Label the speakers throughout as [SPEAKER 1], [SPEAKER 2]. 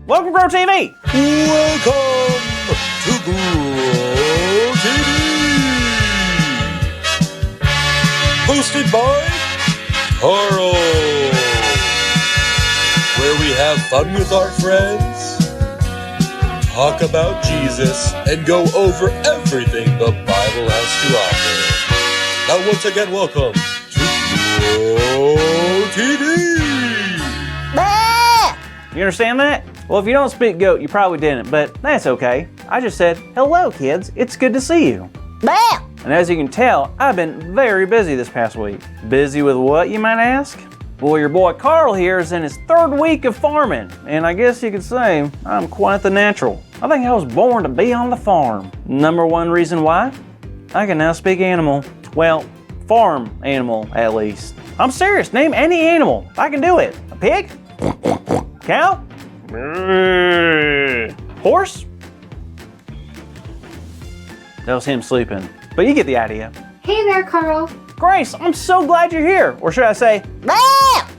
[SPEAKER 1] Welcome to Grow TV.
[SPEAKER 2] Welcome to Grow TV. Hosted by Carl. Where we have fun with our friends, talk about Jesus, and go over everything the Bible has to offer. Now once again, welcome to Grow TV.
[SPEAKER 1] You understand that? Well, if you don't speak goat, you probably didn't, but that's okay. I just said, hello kids, it's good to see you. And as you can tell, I've been very busy this past week. Busy with what, you might ask? Well, your boy Carl here is in his 3rd week of farming, and I guess you could say I'm quite the natural. I think I was born to be on the farm. Number 1 reason why? I can now speak animal. Well, farm animal, at least. I'm serious, name any animal. I can do it. A pig? Cow? Horse? That was him sleeping, but you get the idea.
[SPEAKER 3] Hey there, Carl.
[SPEAKER 1] Grace, I'm so glad you're here. Or should I say,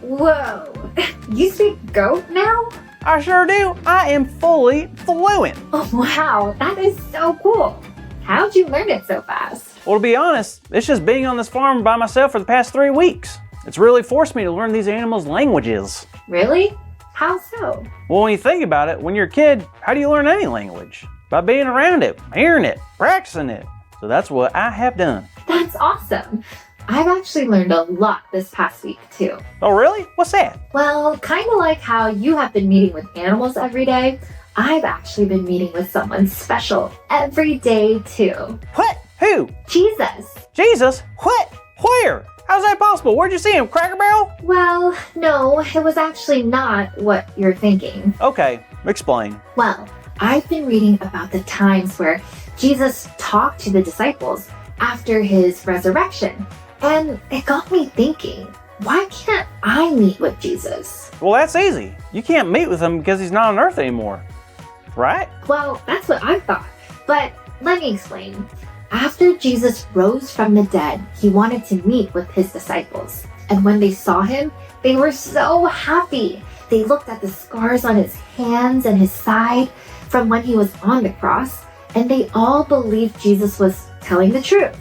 [SPEAKER 3] Whoa, you speak goat now?
[SPEAKER 1] I sure do. I am fully fluent.
[SPEAKER 3] Oh, wow, that is so cool. How'd you learn it so fast?
[SPEAKER 1] Well, to be honest, it's just being on this farm by myself for the past 3 weeks. It's really forced me to learn these animals' languages.
[SPEAKER 3] Really? How so?
[SPEAKER 1] Well, when you think about it, when you're a kid, how do you learn any language? By being around it, hearing it, practicing it. So that's what I have done.
[SPEAKER 3] That's awesome. I've actually learned a lot this past week, too.
[SPEAKER 1] Oh, really? What's that?
[SPEAKER 3] Well, kind of like how you have been meeting with animals every day, I've actually been meeting with someone special every day, too.
[SPEAKER 1] What? Who?
[SPEAKER 3] Jesus.
[SPEAKER 1] Jesus? What? Where? How's that possible? Where'd you see him? Cracker Barrel?
[SPEAKER 3] Well, no, it was actually not what you're thinking.
[SPEAKER 1] Okay, explain.
[SPEAKER 3] Well, I've been reading about the times where Jesus talked to the disciples after his resurrection, and it got me thinking, why can't I meet with Jesus?
[SPEAKER 1] Well, that's easy. You can't meet with him because he's not on earth anymore, right?
[SPEAKER 3] Well, that's what I thought, but let me explain. After Jesus rose from the dead, he wanted to meet with his disciples. And when they saw him, they were so happy. They looked at the scars on his hands and his side from when he was on the cross, and they all believed Jesus was telling the truth.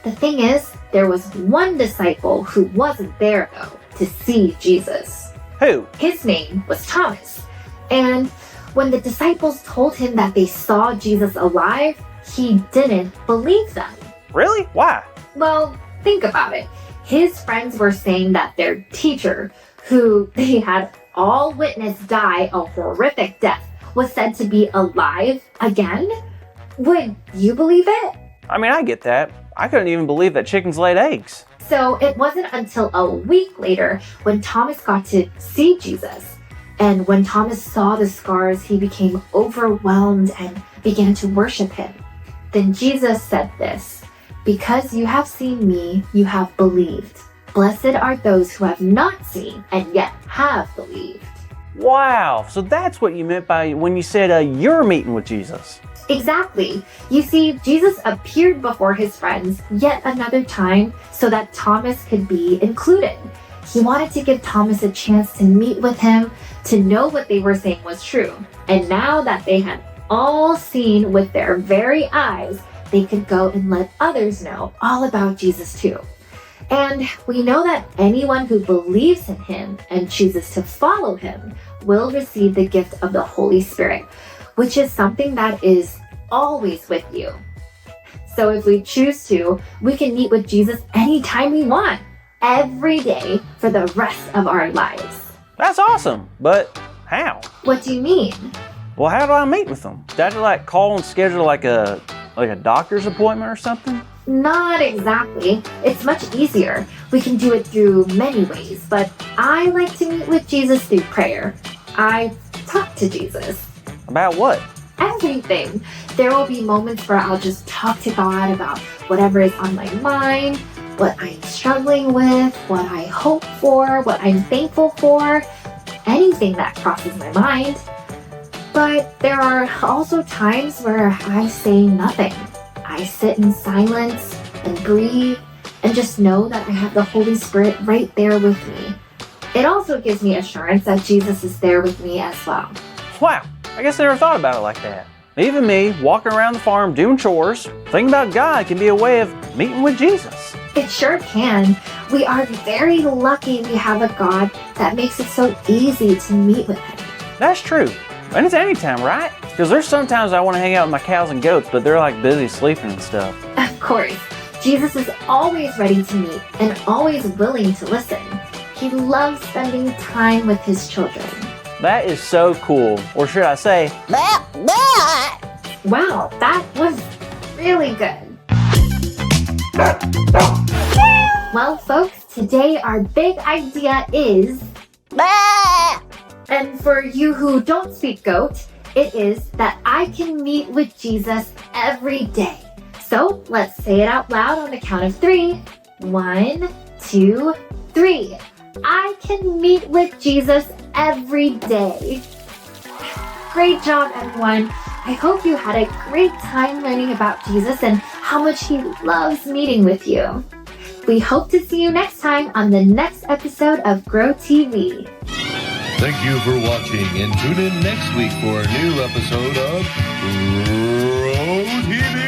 [SPEAKER 3] The thing is, there was one disciple who wasn't there, though, to see Jesus.
[SPEAKER 1] Who?
[SPEAKER 3] His name was Thomas. And when the disciples told him that they saw Jesus alive, he didn't believe them.
[SPEAKER 1] Really? Why?
[SPEAKER 3] Well, think about it. His friends were saying that their teacher, who they had all witnessed die a horrific death, was said to be alive again? Would you believe it?
[SPEAKER 1] I mean, I get that. I couldn't even believe that chickens laid eggs.
[SPEAKER 3] So it wasn't until a week later when Thomas got to see Jesus. And when Thomas saw the scars, he became overwhelmed and began to worship him. Then Jesus said this, "Because you have seen me, you have believed. Blessed are those who have not seen and yet have believed."
[SPEAKER 1] Wow, so that's what you meant by when you said you're meeting with Jesus.
[SPEAKER 3] Exactly. You see, Jesus appeared before his friends yet another time so that Thomas could be included. He wanted to give Thomas a chance to meet with him, to know what they were saying was true. And now that they had all seen with their very eyes, they could go and let others know all about Jesus too. And we know that anyone who believes in him and chooses to follow him will receive the gift of the Holy Spirit, which is something that is always with you. So if we choose to, we can meet with Jesus anytime we want, every day for the rest of our lives.
[SPEAKER 1] That's awesome, but how?
[SPEAKER 3] What do you mean?
[SPEAKER 1] Well, how do I meet with them? Do I have to call and schedule like a doctor's appointment or something?
[SPEAKER 3] Not exactly. It's much easier. We can do it through many ways, but I like to meet with Jesus through prayer. I talk to Jesus.
[SPEAKER 1] About what?
[SPEAKER 3] Everything. There will be moments where I'll just talk to God about whatever is on my mind, what I'm struggling with, what I hope for, what I'm thankful for, anything that crosses my mind. But there are also times where I say nothing. I sit in silence and breathe and just know that I have the Holy Spirit right there with me. It also gives me assurance that Jesus is there with me as well.
[SPEAKER 1] Wow, I guess I never thought about it like that. Even me, walking around the farm doing chores, thinking about God can be a way of meeting with Jesus.
[SPEAKER 3] It sure can. We are very lucky we have a God that makes it so easy to meet with Him.
[SPEAKER 1] That's true. And it's anytime, right? Because there's sometimes I want to hang out with my cows and goats, but they're like busy sleeping and stuff.
[SPEAKER 3] Of course, Jesus is always ready to meet and always willing to listen. He loves spending time with His children.
[SPEAKER 1] That is so cool. Or should I say,
[SPEAKER 3] Wow, that was really good. Well, folks, today our big idea is... And for you who don't speak goat, it is that I can meet with Jesus every day. So let's say it out loud on the count of 3. 1, 2, 3. I can meet with Jesus every day. Great job, everyone. I hope you had a great time learning about Jesus and how much He loves meeting with you. We hope to see you next time on the next episode of Grow TV.
[SPEAKER 2] Thank you for watching, and tune in next week for a new episode of Grow TV.